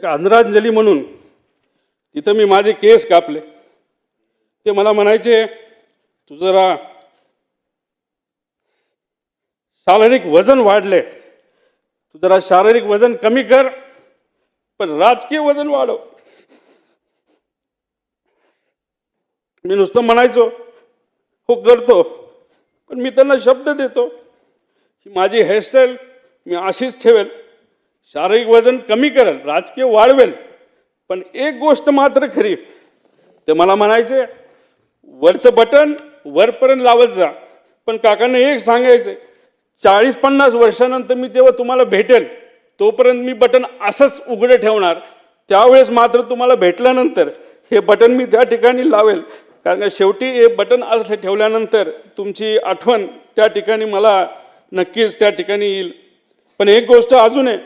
आदरांजली म्हणून तिथं मी माझे केस कापले। ते मला म्हणायचे, तू जरा शारीरिक वजन वाढले, तू जरा शारीरिक वजन कमी कर, पण राजकीय वजन वाढव। मी नुसतं म्हणायचो हो करतो, पण मी त्यांना शब्द देतो की माझी हेअरस्टाईल मी अशीच ठेवेल, शारीरिक वजन कमी करेल, राजकीय वाढवेल, पण एक गोष्ट मात्र खरी, ते मला म्हणायचे वरचं बटन वरपर्यंत लावत जा, पण काकांना एक सांगायचं 40-50 वर्षानंतर मी जेव्हा तुम्हाला भेटेल तोपर्यंत मी बटन असंच उघडे ठेवणार, त्यावेळेस मात्र तुम्हाला भेटल्यानंतर हे बटन मी त्या ठिकाणी लावेल, कारण का शेवटी हे बटन असं ठेवल्यानंतर तुमची आठवण त्या ठिकाणी मला नक्कीच त्या ठिकाणी येईल। पण एक गोष्ट अजून आहे,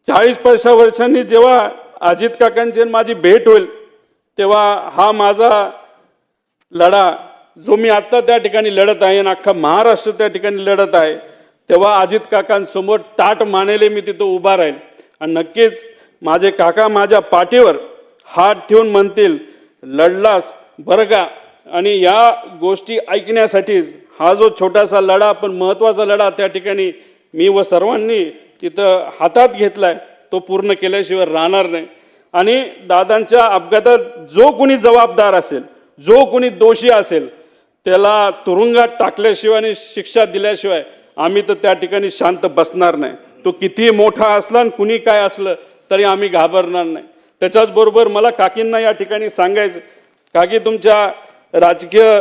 40-50 वर्षांनी जेव्हा अजित काकांची माझी भेट होईल तेव्हा हा माझा लढा जो मी आता त्या ठिकाणी लढत आहे आणि अख्खा महाराष्ट्र त्या ठिकाणी लढत आहे, तेव्हा अजित काकांसमोर ताट मानेले मी तिथं उभा राहील आणि नक्कीच माझे काका माझ्या पाठीवर हात ठेवून म्हणतील लढलास बरं का। आणि या गोष्टी ऐकण्यासाठीच हा जो छोटासा लढा पण महत्त्वाचा लढा त्या ठिकाणी मी व सर्वांनी तिथं हातात घेतलाय, तो पूर्ण केल्याशिवाय राहणार नाही। आणि दादांच्या अपघातात जो कोणी जबाबदार असेल, जो कोणी दोषी असेल, त्याला तुरुंगात टाकल्याशिवाय आणि शिक्षा दिल्याशिवाय आम्ही तर त्या ठिकाणी शांत बसणार नाही। तो किती मोठा असला आणि कुणी काय असलं तरी आम्ही घाबरणार नाही। त्याच्याच बरोबर मला काकींना या ठिकाणी सांगायचं, काकी तुमच्या राजकीय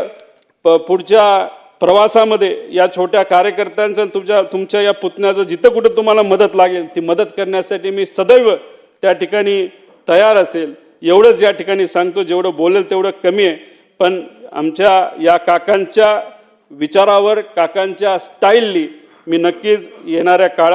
पुढच्या प्रवासामध्ये या छोट्या कार्यकर्त्यांचं तुमच्या या पुतण्याचं जिथं कुठं तुम्हाला मदत लागेल ती मदत करण्यासाठी मी सदैव त्या ठिकाणी तयार असेल। एवढंच या ठिकाणी सांगतो, जेवढं बोलेल तेवढं कमी आहे, पण आमच्या या काकांच्या विचारावर, काकांच्या स्टाईलनी मी नक्कीच येणाऱ्या काळात